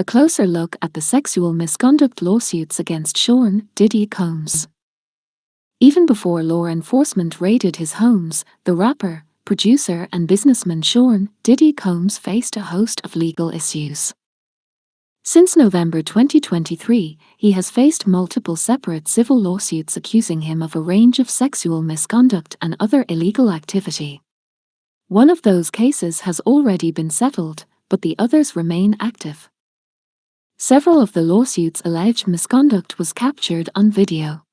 A closer look at the sexual misconduct lawsuits against Sean Diddy Combs. Even before law enforcement raided his homes, the rapper, producer and businessman Sean Diddy Combs faced a host of legal issues. Since November 2023, he has faced multiple separate civil lawsuits accusing him of a range of sexual misconduct and other illegal activity. One of those cases has already been settled, but the others remain active. Several of the lawsuits' alleged misconduct was captured on video.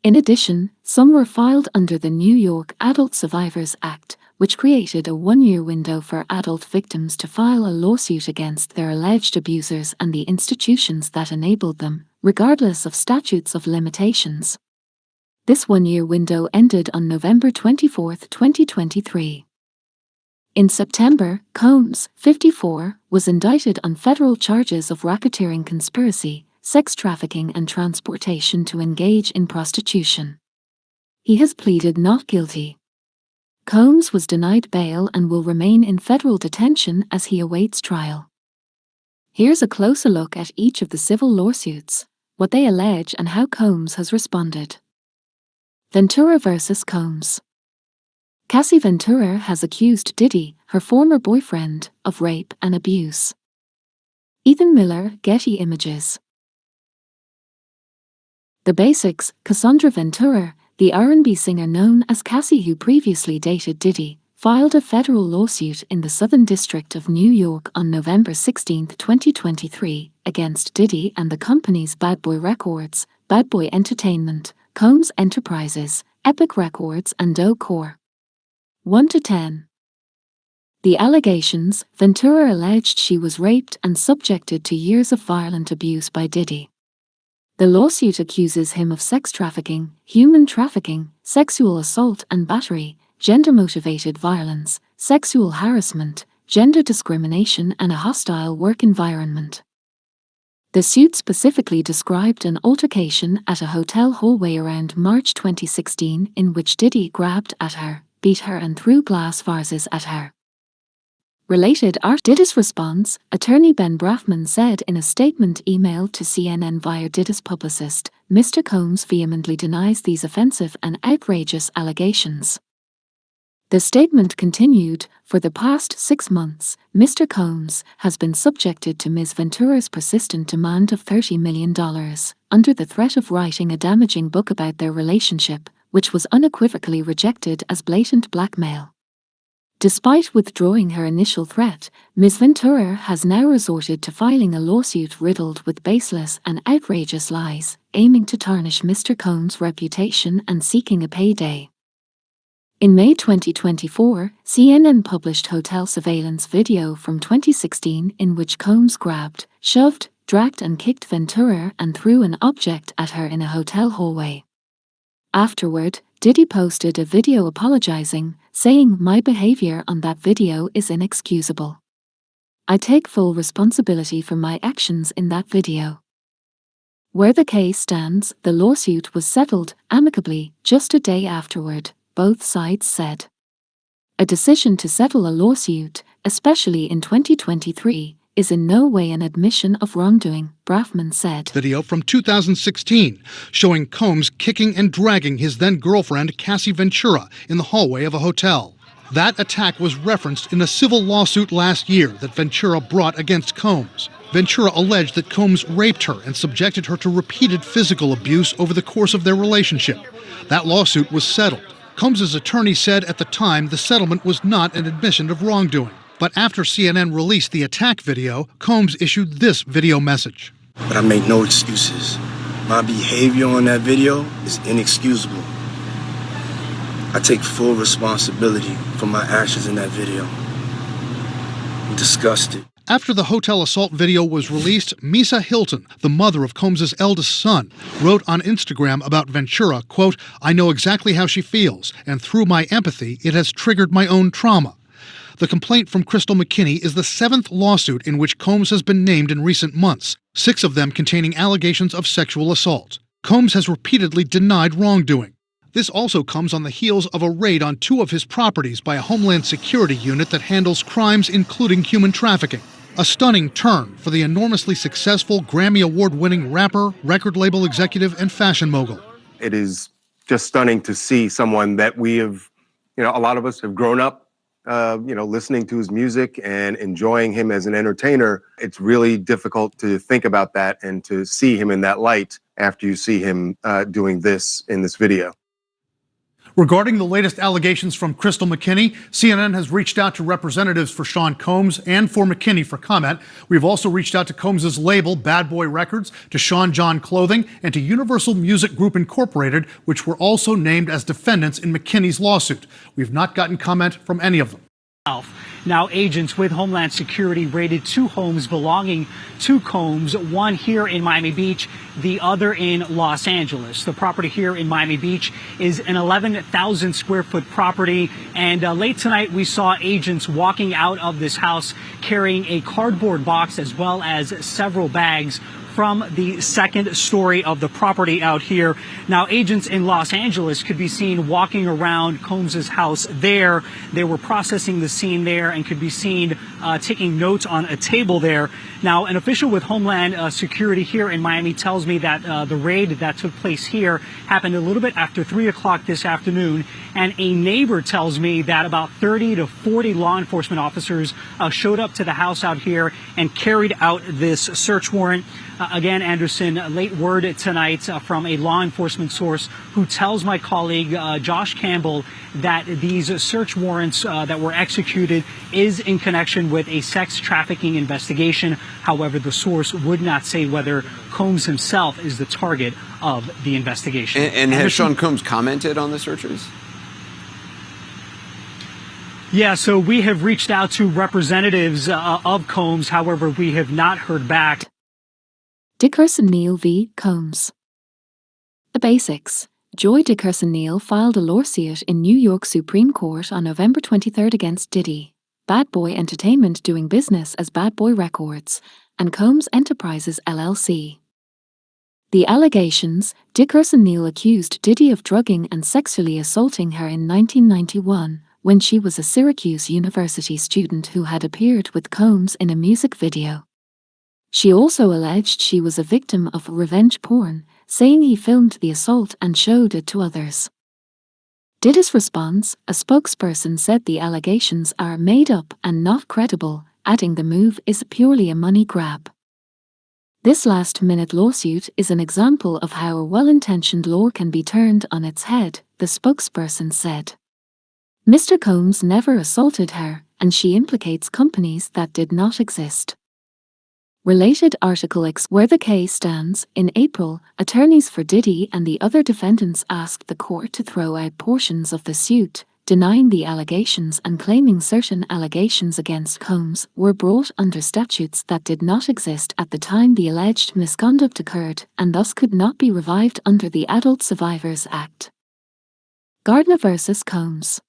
In addition, some were filed under the New York Adult Survivors Act, which created a one-year window for adult victims to file a lawsuit against their alleged abusers and the institutions that enabled them, regardless of statutes of limitations. This one-year window ended on November 24, 2023. In September, Combs, 54, was indicted on federal charges of racketeering conspiracy, sex trafficking and transportation to engage in prostitution. He has pleaded not guilty. Combs was denied bail and will remain in federal detention as he awaits trial. Here's a closer look at each of the civil lawsuits, what they allege and how Combs has responded. Ventura vs. Combs. Cassie Ventura has accused Diddy, her former boyfriend, of rape and abuse. Ethan Miller, Getty Images. The Basics. Cassandra Ventura, the R&B singer known as Cassie who previously dated Diddy, filed a federal lawsuit in the Southern District of New York on November 16, 2023, against Diddy and the companies Bad Boy Records, Bad Boy Entertainment, Combs Enterprises, Epic Records and Doe Corp. 1-10. The allegations: Ventura alleged she was raped and subjected to years of violent abuse by Diddy. The lawsuit accuses him of sex trafficking, human trafficking, sexual assault and battery, gender-motivated violence, sexual harassment, gender discrimination and a hostile work environment. The suit specifically described an altercation at a hotel hallway around March 2016 in which Diddy grabbed at her, beat her and threw glass vases at her. Related art. Diddy's response, attorney Ben Brafman said in a statement emailed to CNN via Diddy's publicist, Mr. Combs vehemently denies these offensive and outrageous allegations. The statement continued, for the past 6 months, Mr. Combs has been subjected to Ms. Ventura's persistent demand of $30 million, under the threat of writing a damaging book about their relationship, which was unequivocally rejected as blatant blackmail. Despite withdrawing her initial threat, Ms. Ventura has now resorted to filing a lawsuit riddled with baseless and outrageous lies, aiming to tarnish Mr. Combs' reputation and seeking a payday. In May 2024, CNN published hotel surveillance video from 2016 in which Combs grabbed, shoved, dragged and kicked Ventura and threw an object at her in a hotel hallway. Afterward, Diddy posted a video apologizing, saying, "My behavior on that video is inexcusable. I take full responsibility for my actions in that video." Where the case stands, the lawsuit was settled amicably just a day afterward, both sides said. A decision to settle a lawsuit, especially in 2023, is in no way an admission of wrongdoing, Brafman said. Video from 2016 showing Combs kicking and dragging his then-girlfriend Cassie Ventura in the hallway of a hotel. That attack was referenced in a civil lawsuit last year that Ventura brought against Combs. Ventura alleged that Combs raped her and subjected her to repeated physical abuse over the course of their relationship. That lawsuit was settled. Combs' attorney said at the time the settlement was not an admission of wrongdoing. But after CNN released the attack video, Combs issued this video message. But I make no excuses. My behavior on that video is inexcusable. I take full responsibility for my actions in that video. I'm disgusted. After the hotel assault video was released, Misa Hilton, the mother of Combs' eldest son, wrote on Instagram about Ventura, quote, "I know exactly how she feels, and through my empathy, it has triggered my own trauma." The complaint from Crystal McKinney is the 7th lawsuit in which Combs has been named in recent months, 6 of them containing allegations of sexual assault. Combs has repeatedly denied wrongdoing. This also comes on the heels of a raid on 2 of his properties by a Homeland Security unit that handles crimes including human trafficking. A stunning turn for the enormously successful Grammy Award-winning rapper, record label executive, and fashion mogul. It is just stunning to see someone that we have, a lot of us have grown up, listening to his music and enjoying him as an entertainer. It's really difficult to think about that and to see him in that light after you see him doing this in this video. Regarding the latest allegations from Crystal McKinney, CNN has reached out to representatives for Sean Combs and for McKinney for comment. We've also reached out to Combs' label, Bad Boy Records, to Sean John Clothing, and to Universal Music Group Incorporated, which were also named as defendants in McKinney's lawsuit. We've not gotten comment from any of them. Now, agents with Homeland Security raided 2 homes belonging to Combs, one here in Miami Beach, the other in Los Angeles. The property here in Miami Beach is an 11,000 square foot property. And late tonight, we saw agents walking out of this house carrying a cardboard box as well as several bags from the second story of the property out here. Now, agents in Los Angeles could be seen walking around Combs' house there. They were processing the scene there and could be seen taking notes on a table there. Now, an official with Homeland Security here in Miami tells me that the raid that took place here happened a little bit after 3 o'clock this afternoon. And a neighbor tells me that about 30 to 40 law enforcement officers showed up to the house out here and carried out this search warrant. Again, Anderson, late word tonight from a law enforcement source who tells my colleague Josh Campbell that these search warrants that were executed is in connection with a sex trafficking investigation. However, the source would not say whether Combs himself is the target of the investigation. And has Sean Combs commented on the searches? Yeah, so we have reached out to representatives of Combs. However, we have not heard back. Dickerson Neal v. Combs. The basics. Joy Dickerson Neal filed a lawsuit in New York Supreme Court on November 23 against Diddy, Bad Boy Entertainment doing business as Bad Boy Records, and Combs Enterprises LLC. The allegations: Dickerson Neal accused Diddy of drugging and sexually assaulting her in 1991 when she was a Syracuse University student who had appeared with Combs in a music video. She also alleged she was a victim of revenge porn, saying he filmed the assault and showed it to others. Diddy's response: a spokesperson said the allegations are made up and not credible, adding the move is purely a money grab. This last-minute lawsuit is an example of how a well-intentioned law can be turned on its head, the spokesperson said. Mr. Combs never assaulted her, and she implicates companies that did not exist. Related article X. Where the case stands: in April, attorneys for Diddy and the other defendants asked the court to throw out portions of the suit, denying the allegations and claiming certain allegations against Combs were brought under statutes that did not exist at the time the alleged misconduct occurred and thus could not be revived under the Adult Survivors Act. Gardner versus Combs.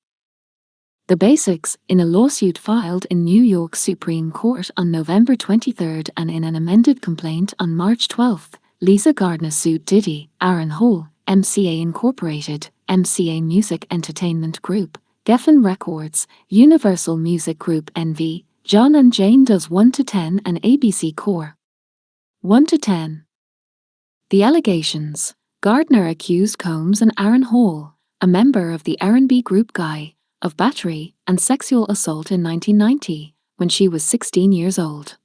The basics: in a lawsuit filed in New York Supreme Court on November 23 and in an amended complaint on March 12, Lisa Gardner sued Diddy, Aaron Hall, MCA Incorporated, MCA Music Entertainment Group, Geffen Records, Universal Music Group NV, John and Jane Does 1 to 10 and ABC Core. 1 to 10. The allegations: Gardner accused Combs and Aaron Hall, a member of the R&B group Guy, of battery and sexual assault in 1990, when she was 16 years old.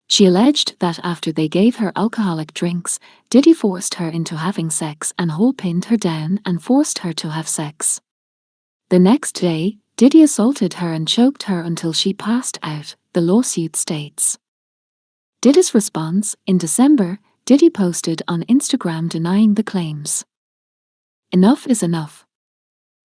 She alleged that after they gave her alcoholic drinks, Diddy forced her into having sex and Hall pinned her down and forced her to have sex. The next day, Diddy assaulted her and choked her until she passed out, the lawsuit states. Diddy's response: in December, Diddy posted on Instagram denying the claims. Enough is enough.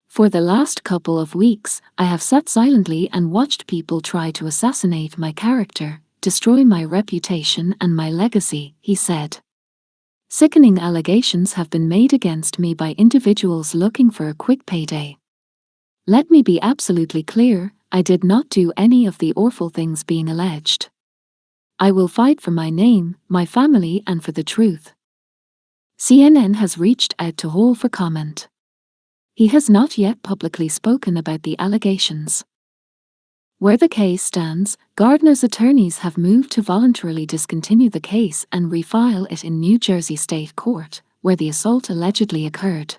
For the last couple of weeks, I have sat silently and watched people try to assassinate my character, destroy my reputation and my legacy, he said. Sickening allegations have been made against me by individuals looking for a quick payday. Let me be absolutely clear, I did not do any of the awful things being alleged. I will fight for my name, my family and for the truth. CNN has reached out to Hall for comment. He has not yet publicly spoken about the allegations. Where the case stands, Gardner's attorneys have moved to voluntarily discontinue the case and refile it in New Jersey State Court, where the assault allegedly occurred.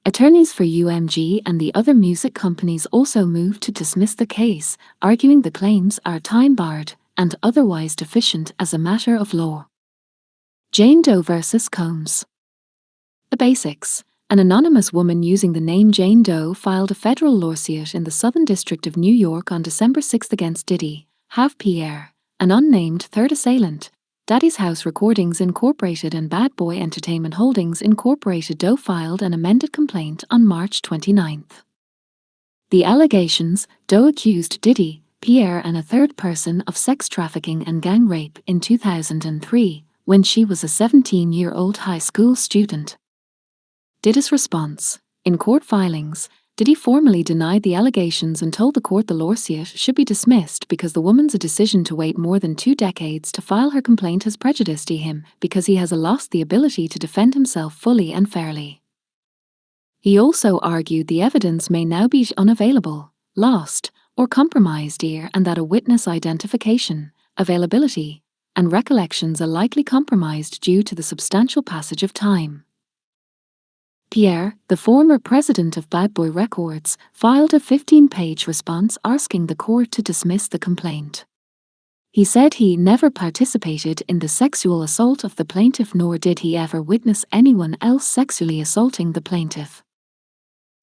Attorneys for UMG and the other music companies also moved to dismiss the case, arguing the claims are time-barred and otherwise deficient as a matter of law. Jane Doe versus Combs. The basics. An anonymous woman using the name Jane Doe filed a federal lawsuit in the Southern District of New York on December 6 against Diddy, Have Pierre, an unnamed third assailant, Daddy's House Recordings Incorporated and Bad Boy Entertainment Holdings Incorporated. Doe filed an amended complaint on March 29. The allegations: Doe accused Diddy, Pierre and a third person of sex trafficking and gang rape in 2003, when she was a 17-year-old high school student. Diddy's response. In court filings, Diddy formally denied the allegations and told the court the lawsuit should be dismissed because the woman's decision to wait more than 2 decades to file her complaint has prejudiced him because he has lost the ability to defend himself fully and fairly. He also argued the evidence may now be unavailable, lost, or compromised here, and that a witness identification, availability, and recollections are likely compromised due to the substantial passage of time. Pierre, the former president of Bad Boy Records, filed a 15-page response asking the court to dismiss the complaint. He said he never participated in the sexual assault of the plaintiff, nor did he ever witness anyone else sexually assaulting the plaintiff.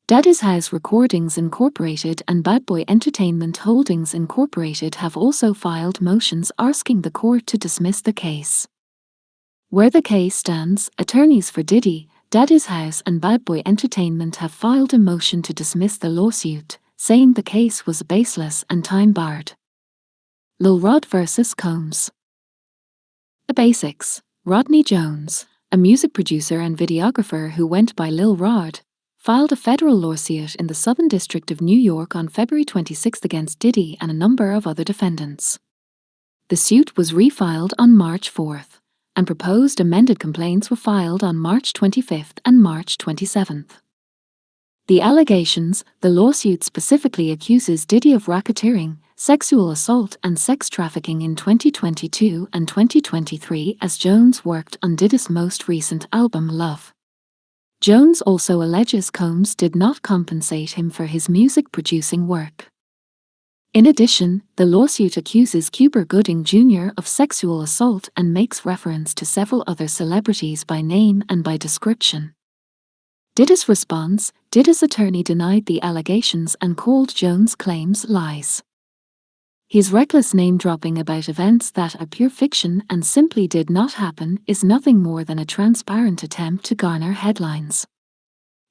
Daddy's House Recordings Incorporated and Bad Boy Entertainment Holdings Incorporated have also filed motions asking the court to dismiss the case. Where the case stands, attorneys for Diddy, Daddy's House and Bad Boy Entertainment have filed a motion to dismiss the lawsuit, saying the case was baseless and time-barred. Lil Rod versus Combs. The basics. Rodney Jones, a music producer and videographer who went by Lil Rod, filed a federal lawsuit in the Southern District of New York on February 26 against Diddy and a number of other defendants. The suit was refiled on March 4, and proposed amended complaints were filed on March 25 and March 27. The allegations: the lawsuit specifically accuses Diddy of racketeering, sexual assault and sex trafficking in 2022 and 2023 as Jones worked on Diddy's most recent album Love. Jones also alleges Combs did not compensate him for his music producing work. In addition, the lawsuit accuses Cuba Gooding Jr. of sexual assault and makes reference to several other celebrities by name and by description. Diddy's response: Diddy's attorney denied the allegations and called Jones' claims lies. His reckless name-dropping about events that are pure fiction and simply did not happen is nothing more than a transparent attempt to garner headlines.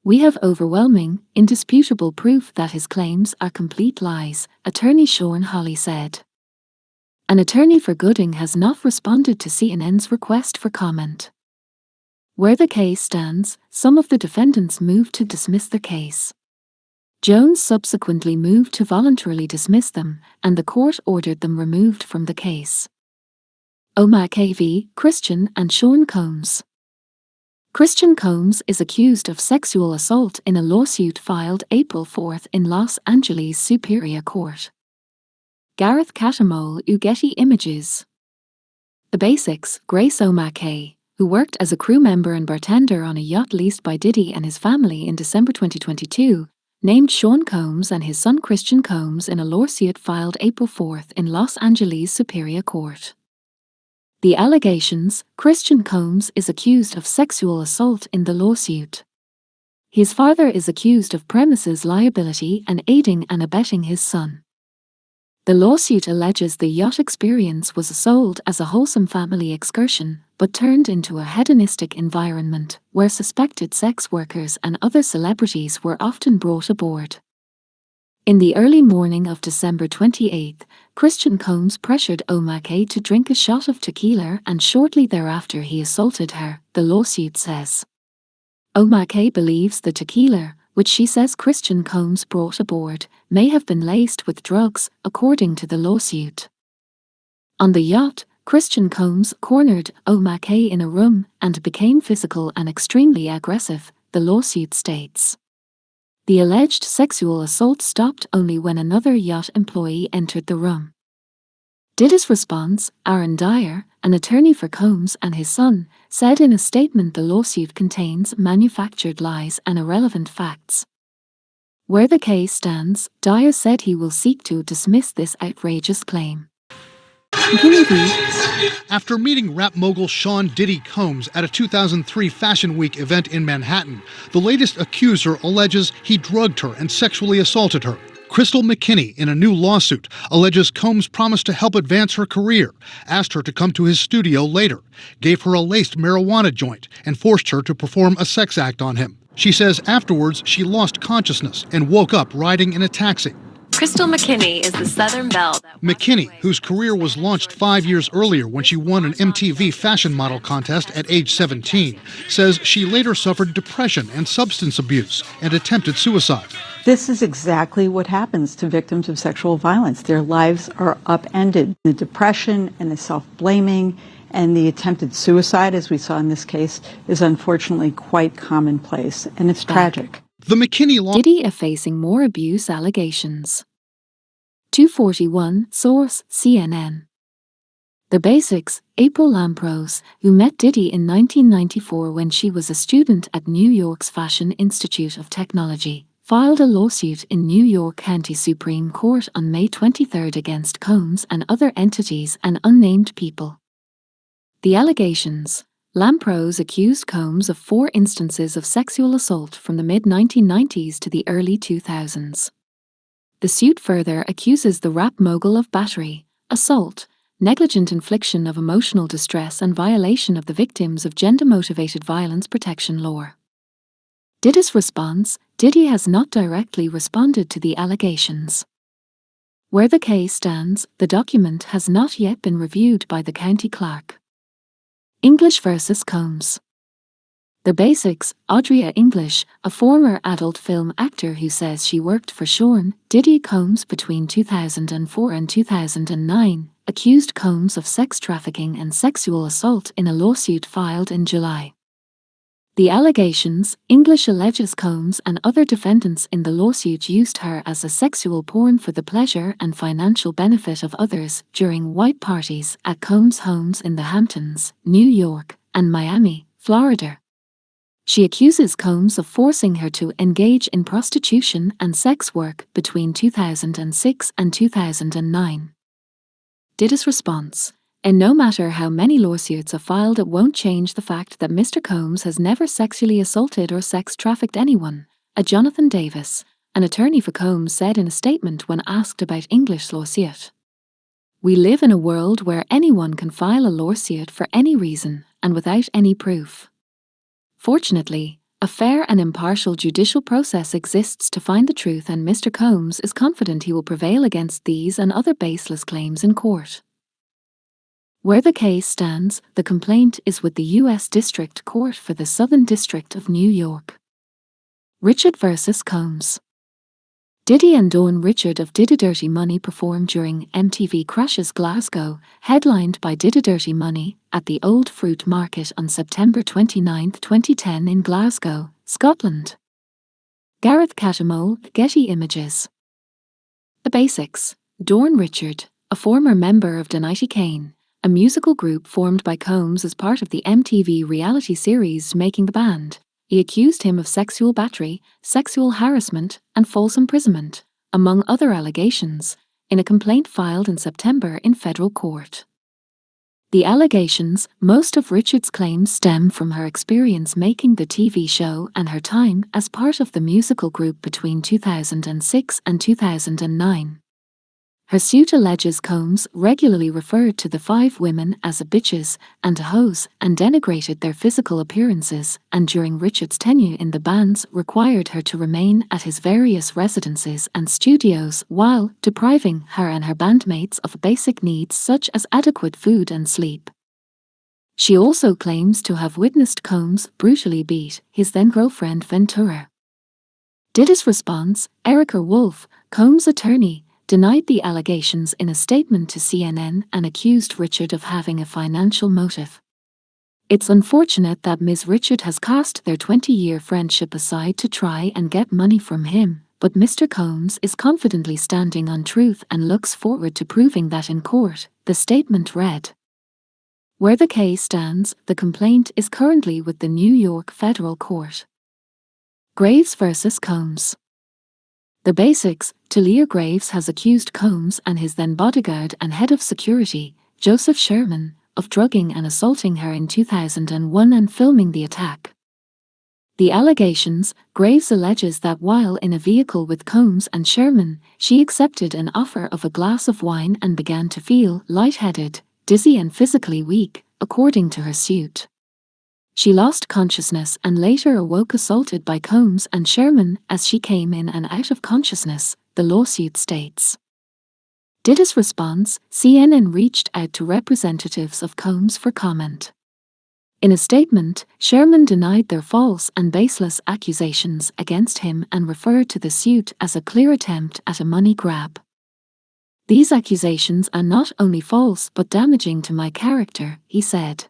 We have overwhelming, indisputable proof that his claims are complete lies, attorney Sean Hawley said. An attorney for Gooding has not responded to CNN's request for comment. Where the case stands, some of the defendants moved to dismiss the case. Jones subsequently moved to voluntarily dismiss them, and the court ordered them removed from the case. Omar KV, Christian and Sean Combs. Christian Combs is accused of sexual assault in a lawsuit filed April 4 in Los Angeles Superior Court. Gareth Catamole, Getty Images. The basics: Grace Omar K., who worked as a crew member and bartender on a yacht leased by Diddy and his family in December 2022, named Sean Combs and his son Christian Combs in a lawsuit filed April 4 in Los Angeles Superior Court. The allegations: Christian Combs is accused of sexual assault in the lawsuit. His father is accused of premises liability and aiding and abetting his son. The lawsuit alleges the yacht experience was sold as a wholesome family excursion, but turned into a hedonistic environment where suspected sex workers and other celebrities were often brought aboard. In the early morning of December 28, Christian Combs pressured Omar K to drink a shot of tequila and shortly thereafter he assaulted her, the lawsuit says. Omar K believes the tequila, which she says Christian Combs brought aboard, may have been laced with drugs, according to the lawsuit. On the yacht, Christian Combs cornered Omar K in a room and became physical and extremely aggressive, the lawsuit states. The alleged sexual assault stopped only when another yacht employee entered the room. Diddy's response, Aaron Dyer, an attorney for Combs and his son, said in a statement the lawsuit contains manufactured lies and irrelevant facts. Where the case stands, Dyer said he will seek to dismiss this outrageous claim. After meeting rap mogul Sean Diddy Combs at a 2003 Fashion Week event in Manhattan, the latest accuser alleges he drugged her and sexually assaulted her. Crystal McKinney, in a new lawsuit, alleges Combs promised to help advance her career, asked her to come to his studio later, gave her a laced marijuana joint, and forced her to perform a sex act on him. She says afterwards she lost consciousness and woke up riding in a taxi. Crystal McKinney is the Southern Belle. McKinney, whose career was launched 5 years earlier when she won an MTV fashion model contest at age 17, says she later suffered depression and substance abuse and attempted suicide. This is exactly what happens to victims of sexual violence. Their lives are upended. The depression and the self-blaming and the attempted suicide, as we saw in this case, is unfortunately quite commonplace, and it's tragic. The McKinney law. Diddy are facing more abuse allegations. 241, source, CNN. The Basics, April Lamprose, who met Diddy in 1994 when she was a student at New York's Fashion Institute of Technology, filed a lawsuit in New York County Supreme Court on May 23 against Combs and other entities and unnamed people. The allegations: Lamprose accused Combs of 4 instances of sexual assault from the mid-1990s to the early 2000s. The suit further accuses the rap mogul of battery, assault, negligent infliction of emotional distress and violation of the Victims of Gender-Motivated Violence Protection Law. Diddy's response: Diddy has not directly responded to the allegations. Where the case stands, the document has not yet been reviewed by the county clerk. English versus Combs. The Basics, Audria English, a former adult film actor who says she worked for Sean Diddy Combs between 2004 and 2009, accused Combs of sex trafficking and sexual assault in a lawsuit filed in July. The allegations: English alleges Combs and other defendants in the lawsuit used her as a sexual pawn for the pleasure and financial benefit of others during white parties at Combs' homes in the Hamptons, New York, and Miami, Florida. She accuses Combs of forcing her to engage in prostitution and sex work between 2006 and 2009. Diddy's response: and no matter how many lawsuits are filed, it won't change the fact that Mr. Combs has never sexually assaulted or sex trafficked anyone, a Jonathan Davis, an attorney for Combs, said in a statement when asked about English lawsuit. We live in a world where anyone can file a lawsuit for any reason and without any proof. Fortunately, a fair and impartial judicial process exists to find the truth, and Mr. Combs is confident he will prevail against these and other baseless claims in court. Where the case stands, the complaint is with the U.S. District Court for the Southern District of New York. Richard versus Combs. Diddy and Dawn Richard of Diddy Dirty Money performed during MTV Crash's Glasgow, headlined by Diddy Dirty Money, at the Old Fruit Market on September 29, 2010 in Glasgow, Scotland. Gareth Catamole, Getty Images. The Basics. Dawn Richard, a former member of Donity Kane, a musical group formed by Combs as part of the MTV reality series Making the Band. He accused him of sexual battery, sexual harassment, and false imprisonment, among other allegations, in a complaint filed in September in federal court. The allegations: most of Richard's claims stem from her experience making the TV show and her time as part of the musical group between 2006 and 2009. Her suit alleges Combs regularly referred to the 5 women as a bitches and a hoes and denigrated their physical appearances, and during Richard's tenure in the bands required her to remain at his various residences and studios while depriving her and her bandmates of basic needs such as adequate food and sleep. She also claims to have witnessed Combs brutally beat his then-girlfriend Ventura. Diddy's response: Erica Wolf, Combs' attorney, denied the allegations in a statement to CNN and accused Richard of having a financial motive. It's unfortunate that Ms. Richard has cast their 20-year friendship aside to try and get money from him, but Mr. Combs is confidently standing on truth and looks forward to proving that in court, the statement read. Where the case stands, the complaint is currently with the New York Federal Court. Graves versus Combs. The basics. Talia Graves has accused Combs and his then bodyguard and head of security, Joseph Sherman, of drugging and assaulting her in 2001 and filming the attack. The allegations. Graves alleges that while in a vehicle with Combs and Sherman, she accepted an offer of a glass of wine and began to feel lightheaded, dizzy and physically weak, according to her suit. She lost consciousness and later awoke assaulted by Combs and Sherman as she came in and out of consciousness, the lawsuit states. Diddy's response. CNN reached out to representatives of Combs for comment. In a statement, Sherman denied their false and baseless accusations against him and referred to the suit as a clear attempt at a money grab. These accusations are not only false but damaging to my character, he said.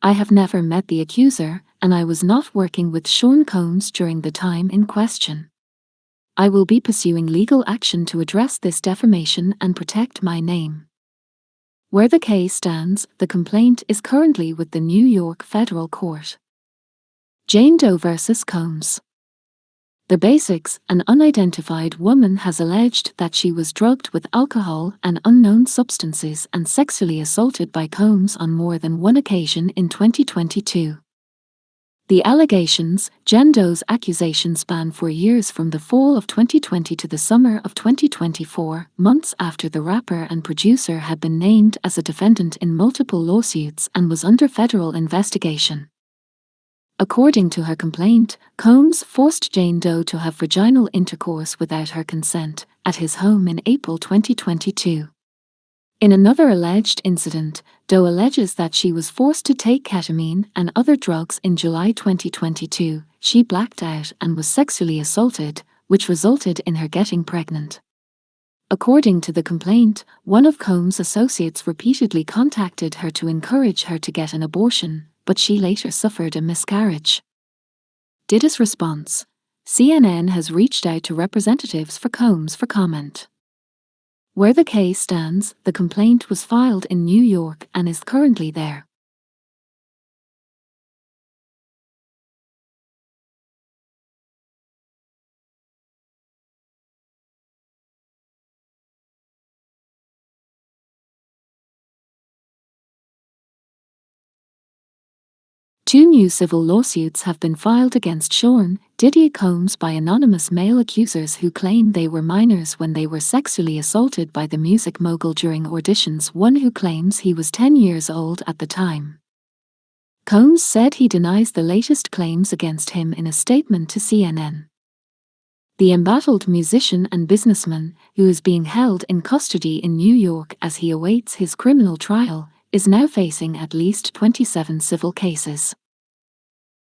I have never met the accuser, and I was not working with Sean Combs during the time in question. I will be pursuing legal action to address this defamation and protect my name. Where the case stands, the complaint is currently with the New York Federal Court. Jane Doe versus Combs. The basics. An unidentified woman has alleged that she was drugged with alcohol and unknown substances and sexually assaulted by Combs on more than one occasion in 2022. The allegations. Jane Doe's accusations span 4 years from the fall of 2020 to the summer of 2024, months after the rapper and producer had been named as a defendant in multiple lawsuits and was under federal investigation. According to her complaint, Combs forced Jane Doe to have vaginal intercourse without her consent at his home in April 2022. In another alleged incident, Doe alleges that she was forced to take ketamine and other drugs in July 2022. She blacked out and was sexually assaulted, which resulted in her getting pregnant. According to the complaint, one of Combs' associates repeatedly contacted her to encourage her to get an abortion, but she later suffered a miscarriage. Diddy's response. CNN has reached out to representatives for Combs for comment. Where the case stands, the complaint was filed in New York and is currently there. Two new civil lawsuits have been filed against Sean Diddy Combs by anonymous male accusers who claim they were minors when they were sexually assaulted by the music mogul during auditions, one who claims he was 10 years old at the time. Combs said he denies the latest claims against him in a statement to CNN. The embattled musician and businessman, who is being held in custody in New York as he awaits his criminal trial, is now facing at least 27 civil cases.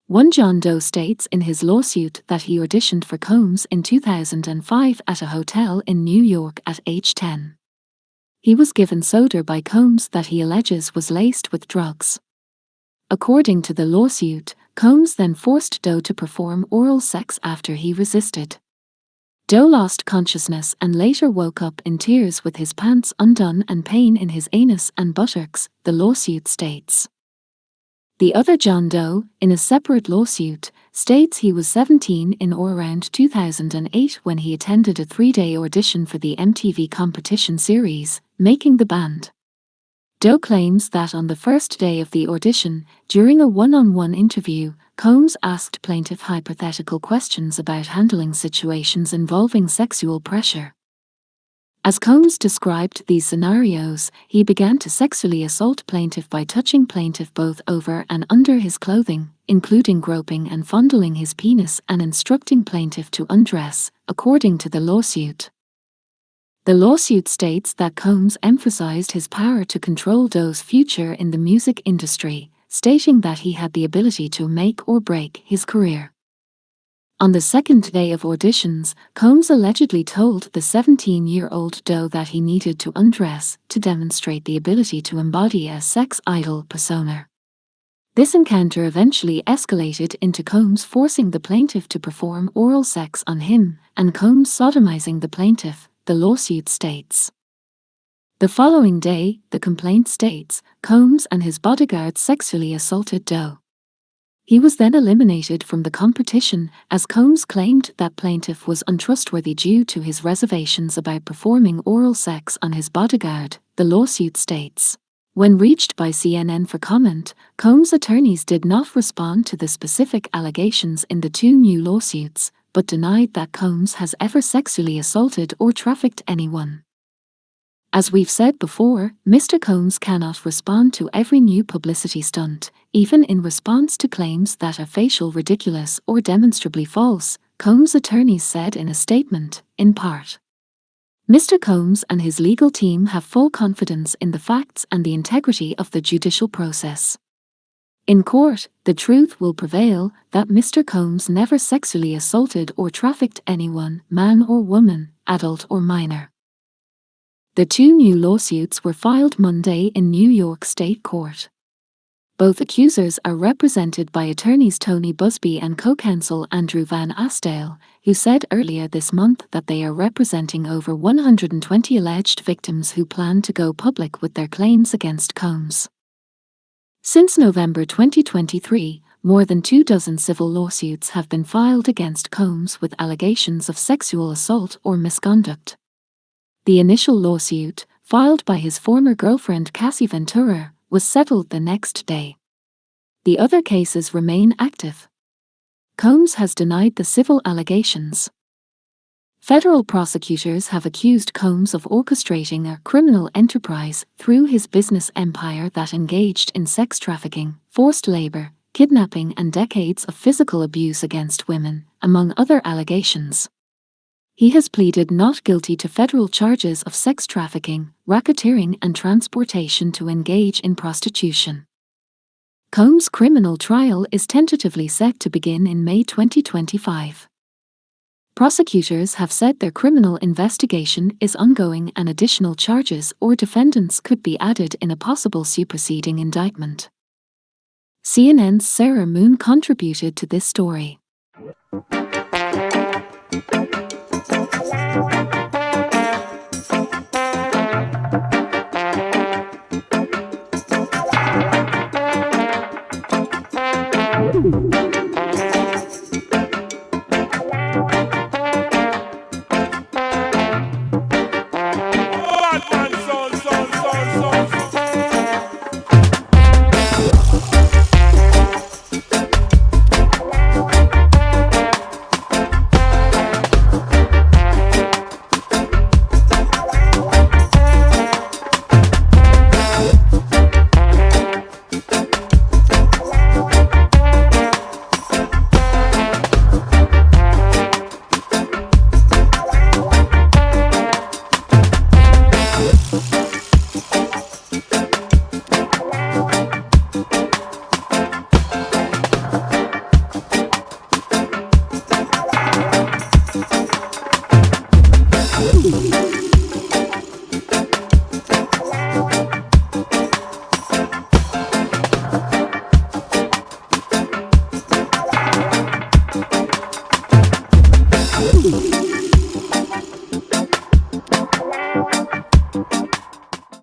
One John Doe states in his lawsuit that he auditioned for Combs in 2005 at a hotel in New York at age 10. He was given soda by Combs that he alleges was laced with drugs. According to the lawsuit, Combs then forced Doe to perform oral sex after he resisted. Doe lost consciousness and later woke up in tears with his pants undone and pain in his anus and buttocks, the lawsuit states. The other John Doe, in a separate lawsuit, states he was 17 in or around 2008 when he attended a 3-day audition for the MTV competition series, Making the Band. Doe claims that on the first day of the audition, during a one-on-one interview, Combs asked plaintiff hypothetical questions about handling situations involving sexual pressure. As Combs described these scenarios, he began to sexually assault plaintiff by touching plaintiff both over and under his clothing, including groping and fondling his penis and instructing plaintiff to undress, according to the lawsuit. The lawsuit states that Combs emphasized his power to control Doe's future in the music industry, stating that he had the ability to make or break his career. On the second day of auditions, Combs allegedly told the 17-year-old Doe that he needed to undress to demonstrate the ability to embody a sex idol persona. This encounter eventually escalated into Combs forcing the plaintiff to perform oral sex on him, and Combs sodomizing the plaintiff, the lawsuit states. The following day, the complaint states, Combs and his bodyguard sexually assaulted Doe. He was then eliminated from the competition, as Combs claimed that plaintiff was untrustworthy due to his reservations about performing oral sex on his bodyguard, the lawsuit states. When reached by CNN for comment, Combs' attorneys did not respond to the specific allegations in the two new lawsuits, but denied that Combs has ever sexually assaulted or trafficked anyone. As we've said before, Mr. Combs cannot respond to every new publicity stunt, even in response to claims that are facial ridiculous or demonstrably false, Combs' attorneys said in a statement, in part. Mr. Combs and his legal team have full confidence in the facts and the integrity of the judicial process. In court, the truth will prevail that Mr. Combs never sexually assaulted or trafficked anyone, man or woman, adult or minor. The two new lawsuits were filed Monday in New York State Court. Both accusers are represented by attorneys Tony Busby and co-counsel Andrew Van Asdale, who said earlier this month that they are representing over 120 alleged victims who plan to go public with their claims against Combs. Since November 2023, more than 24 civil lawsuits have been filed against Combs with allegations of sexual assault or misconduct. The initial lawsuit, filed by his former girlfriend Cassie Ventura, was settled the next day. The other cases remain active. Combs has denied the civil allegations. Federal prosecutors have accused Combs of orchestrating a criminal enterprise through his business empire that engaged in sex trafficking, forced labor, kidnapping, and decades of physical abuse against women, among other allegations. He has pleaded not guilty to federal charges of sex trafficking, racketeering, and transportation to engage in prostitution. Combs' criminal trial is tentatively set to begin in May 2025. Prosecutors have said their criminal investigation is ongoing and additional charges or defendants could be added in a possible superseding indictment. CNN's Sarah Moon contributed to this story.